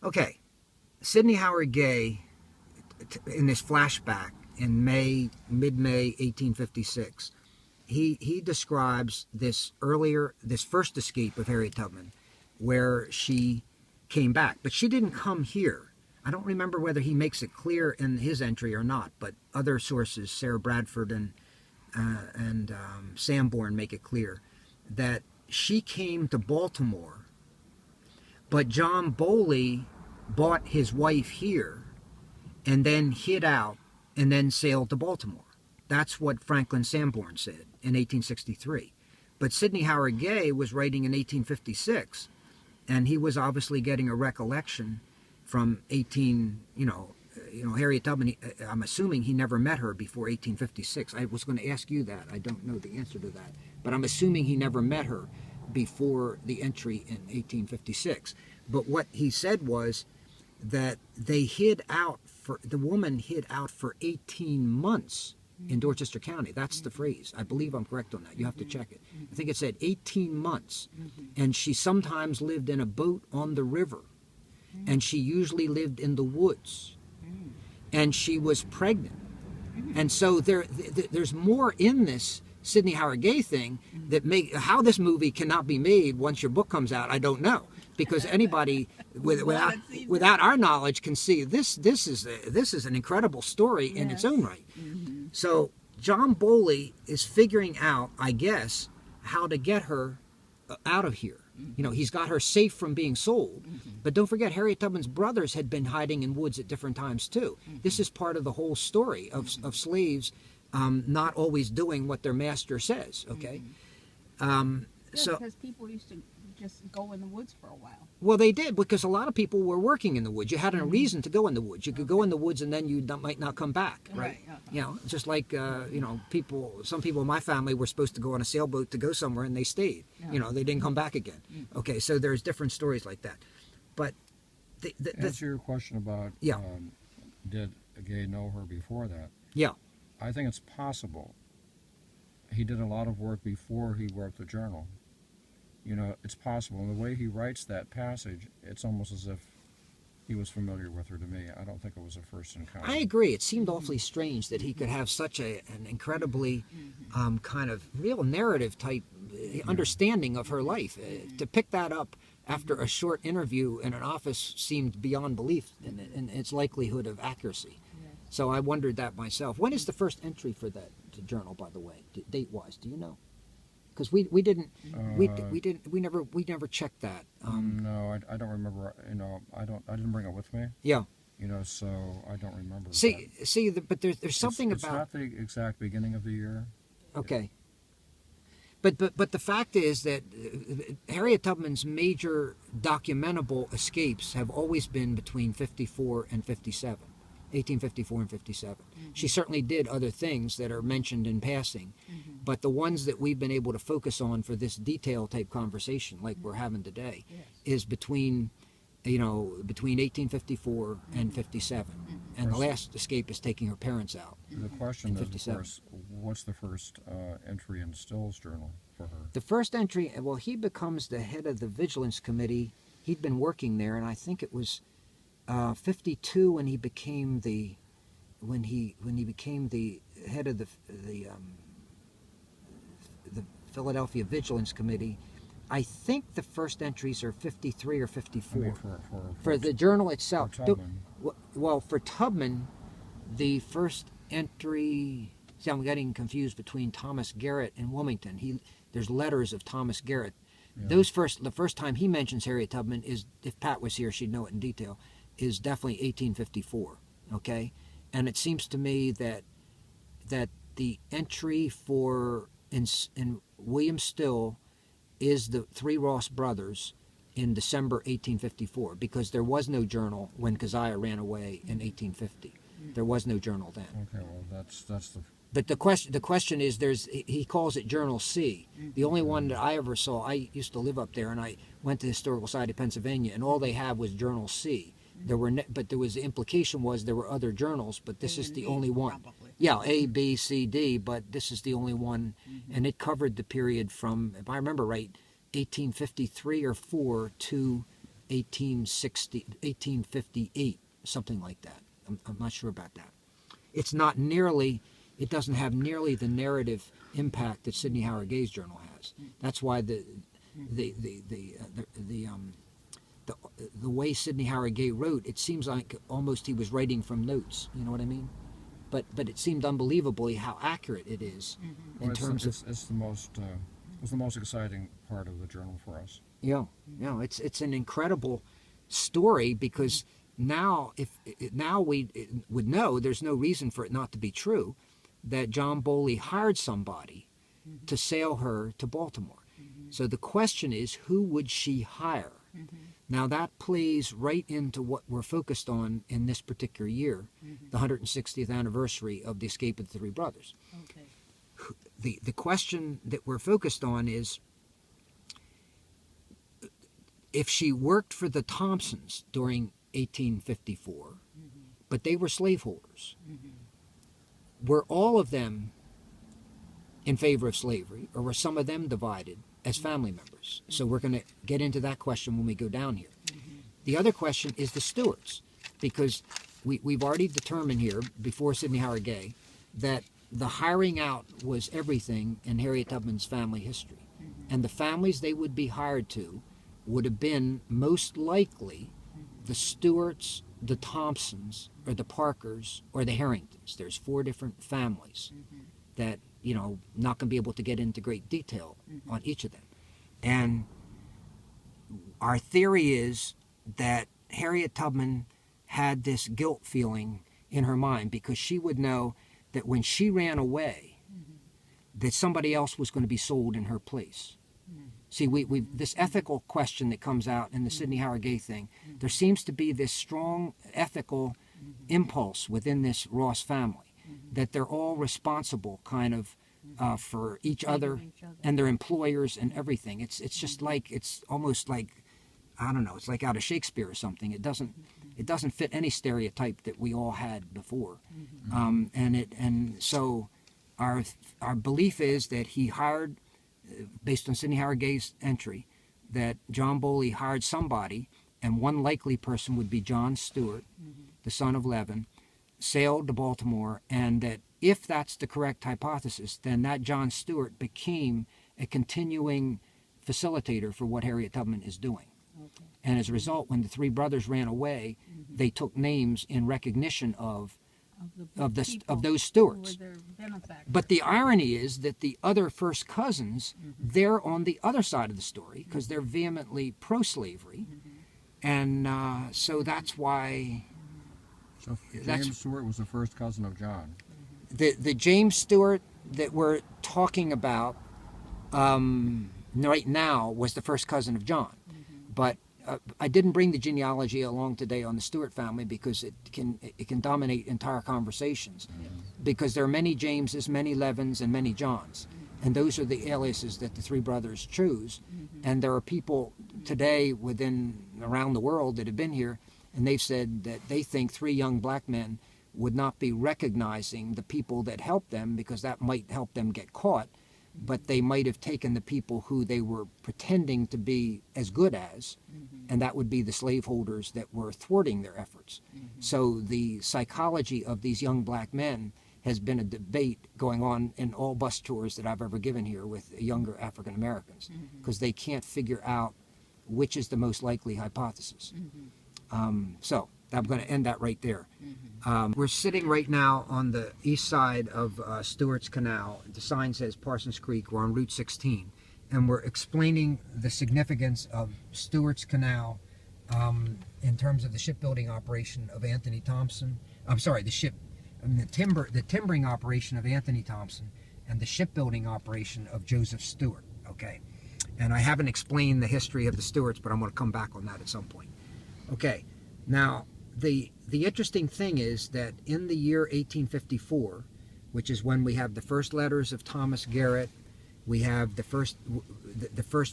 Okay, Sidney Howard Gay, in this flashback in mid-May 1856, he describes this first escape of Harriet Tubman, where she came back, but she didn't come here. I don't remember whether he makes it clear in his entry or not, but other sources, Sarah Bradford and Sanborn, make it clear that she came to Baltimore, but John Bowley bought his wife here and then hid out and then sailed to Baltimore. That's what Franklin Sanborn said in 1863. But Sidney Howard Gay was writing in 1856, and he was obviously getting a recollection from Harriet Tubman. I'm assuming he never met her before 1856. I was going to ask you that. I don't know the answer to that. But I'm assuming he never met her before the entry in 1856. But what he said was that the woman hid out for 18 months in Dorchester County. That's the phrase. I believe I'm correct on that. You have to check it. I think it said 18 months. And she sometimes lived in a boat on the river. And she usually lived in the woods. And she was pregnant. And so there's more in this Sidney Howard Gay thing that how this movie cannot be made once your book comes out, I don't know. Because anybody without our knowledge can see this is an incredible story in its own right. So John Bowley is figuring out, I guess, how to get her out of here. He's got her safe from being sold. But don't forget, Harriet Tubman's brothers had been hiding in woods at different times too. This is part of the whole story of slaves not always doing what their master says. Okay. Because people used to just go in the woods for a while. Well, they did, because a lot of people were working in the woods. You had a reason to go in the woods. You could go in the woods and then you might not come back, right? Just like, some people in my family were supposed to go on a sailboat to go somewhere and they stayed. They didn't come back again. Okay, so there's different stories like that. But to answer your question about did Gay know her before that? Yeah. I think it's possible. He did a lot of work before he wrote the journal. It's possible. And the way he writes that passage, it's almost as if he was familiar with her to me. I don't think it was a first encounter. I agree. It seemed awfully strange that he could have such an incredibly kind of real narrative type understanding of her life. To pick that up after a short interview in an office seemed beyond belief in its likelihood of accuracy. So I wondered that myself. When is the first entry for that journal, by the way, date-wise? Do you know? Because we never checked that. No, I don't remember. I didn't bring it with me. Yeah. So I don't remember. But there's something it's about. It's not the exact beginning of the year. Okay. But the fact is that Harriet Tubman's major documentable escapes have always been between 54 and 57. 1854 and 57. She certainly did other things that are mentioned in passing, but the ones that we've been able to focus on for this detail type conversation, like we're having today, is between 1854 and 57. And the last escape is taking her parents out. The question is, of course, what's the first entry in Still's journal for her? The first entry, well, he becomes the head of the Vigilance Committee. He'd been working there, and I think it was 52 when he became the head of the Philadelphia Vigilance Committee. I think the first entries are 53 or 54 for the journal itself. For Tubman. Well, for Tubman, the first entry. See, I'm getting confused between Thomas Garrett and Wilmington. There's letters of Thomas Garrett. Yeah. The first time he mentions Harriet Tubman is, if Pat was here, she'd know it in detail, is definitely 1854, okay? And it seems to me that the entry in William Still is the three Ross brothers in December 1854, because there was no journal when Keziah ran away in 1850. There was no journal then. Okay, well that's the. But the question is, he calls it Journal C. The only one that I ever saw, I used to live up there, and I went to the Historical Society of Pennsylvania, and all they had was Journal C. But the implication was there were other journals, but this is the only one. Probably. Yeah, A, B, C, D, but this is the only one, and it covered the period from, if I remember right, 1853 or 4 to 1858, something like that. I'm not sure about that. It's not nearly, it doesn't have nearly the narrative impact that Sidney Howard Gay's journal has. That's why the way Sidney Howard Gay wrote, it seems like almost he was writing from notes. You know what I mean? But it seemed unbelievably how accurate it is in terms of. It's the most exciting part of the journal for us. Yeah, it's an incredible story because now we would know there's no reason for it not to be true that John Bowley hired somebody to sail her to Baltimore. So the question is, who would she hire? Now that plays right into what we're focused on in this particular year, the 160th anniversary of the escape of the three brothers. Okay. The question that we're focused on is, if she worked for the Thompsons during 1854, but they were slaveholders, were all of them in favor of slavery, or were some of them divided as family members? So we're going to get into that question when we go down here. The other question is the Stewarts, because we've already determined here, before Sidney Howard Gay, that the hiring out was everything in Harriet Tubman's family history. And the families they would be hired to would have been most likely the Stewarts, the Thompsons, or the Parkers, or the Harringtons. There's 4 different families that, not going to be able to get into great detail on each of them. And our theory is that Harriet Tubman had this guilt feeling in her mind because she would know that when she ran away, that somebody else was going to be sold in her place. See, we this ethical question that comes out in the Sidney Howard Gay thing, there seems to be this strong ethical impulse within this Ross family that they're all responsible kind of for each other and their employers and everything. It's just like, it's almost like, I don't know, it's like out of Shakespeare or something. It doesn't fit any stereotype that we all had before. So our belief is that he hired, based on Sidney Howard Gay's entry, that John Bowley hired somebody, and one likely person would be John Stewart, the son of Levin, sailed to Baltimore, and that if that's the correct hypothesis, then that John Stewart became a continuing facilitator for what Harriet Tubman is doing. Okay. And as a result, when the 3 brothers ran away, they took names in recognition of those Stewarts. Who were their benefactors. But the irony is that the other first cousins, they're on the other side of the story because they're vehemently pro-slavery. And so that's why... So James Stewart was the first cousin of John. The James Stewart that we're talking about right now was the first cousin of John. But I didn't bring the genealogy along today on the Stewart family because it can dominate entire conversations. Because there are many Jameses, many Levins, and many Johns. And those are the aliases that the 3 brothers choose. And there are people today around the world that have been here, and they've said that they think 3 young black men would not be recognizing the people that helped them because that might help them get caught, but they might have taken the people who they were pretending to be as good as, and that would be the slaveholders that were thwarting their efforts. So the psychology of these young black men has been a debate going on in all bus tours that I've ever given here with younger African Americans, because they can't figure out which is the most likely hypothesis. So I'm going to end that right there. We're sitting right now on the east side of Stewart's Canal. The sign says Parsons Creek. We're on Route 16. And we're explaining the significance of Stewart's Canal in terms of the shipbuilding operation of Anthony Thompson. I'm sorry, the timbering operation of Anthony Thompson and the shipbuilding operation of Joseph Stewart. Okay. And I haven't explained the history of the Stewarts, but I'm going to come back on that at some point. Okay. Now, the interesting thing is that in the year 1854, which is when we have the first letters of Thomas Garrett, we have the first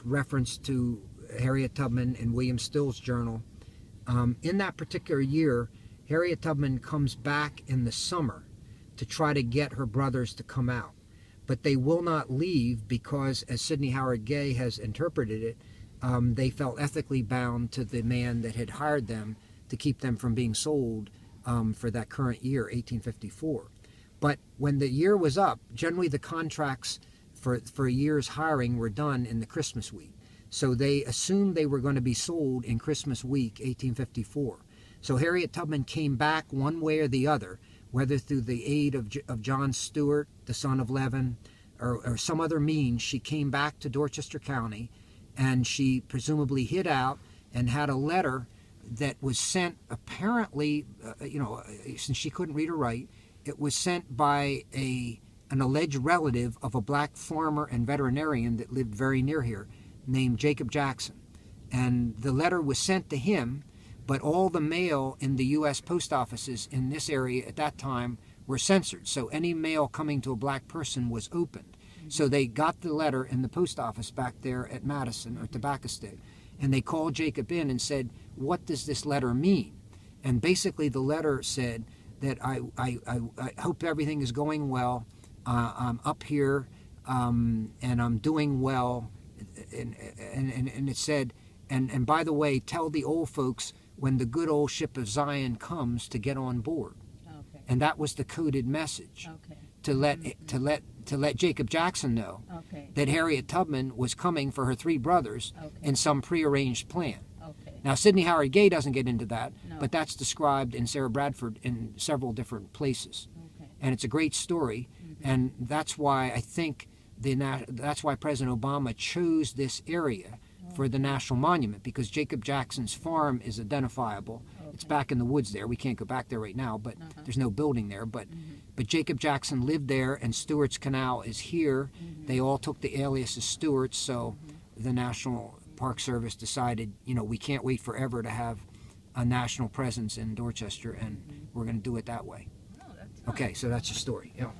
reference to Harriet Tubman in William Still's journal. In that particular year, Harriet Tubman comes back in the summer to try to get her brothers to come out. But they will not leave because, as Sidney Howard Gay has interpreted it, they felt ethically bound to the man that had hired them to keep them from being sold for that current year, 1854. But when the year was up, generally the contracts for a year's hiring were done in the Christmas week. So they assumed they were going to be sold in Christmas week, 1854. So Harriet Tubman came back one way or the other, whether through the aid of John Stewart, the son of Levin, or some other means. She came back to Dorchester County, and she presumably hid out and had a letter that was sent, apparently, since she couldn't read or write, it was sent by an alleged relative of a black farmer and veterinarian that lived very near here, named Jacob Jackson. And the letter was sent to him, but all the mail in the U.S. post offices in this area at that time were censored. So any mail coming to a black person was opened. So they got the letter in the post office back there at Madison, or Tobacco Stick, and they called Jacob in and said, "What does this letter mean?" And basically the letter said that I hope everything is going well. I'm up here and I'm doing well. And it said, and by the way, tell the old folks when the good old ship of Zion comes to get on board. Okay. And that was the coded message Okay. to let Jacob Jackson know Okay. that Harriet Tubman was coming for her three brothers Okay. in some prearranged plan. Okay. Now, Sidney Howard Gay doesn't get into that, No. but that's described in Sarah Bradford in several different places. Okay. And it's a great story, and that's why I think that's why President Obama chose this area for the national monument, because Jacob Jackson's farm is identifiable. It's back in the woods there. We can't go back there right now, but there's no building there. But Jacob Jackson lived there, and Stewart's Canal is here. They all took the alias as Stewart, so the National Park Service decided, we can't wait forever to have a national presence in Dorchester, and we're going to do it that way. Oh, that's Okay, so that's your story. Yeah.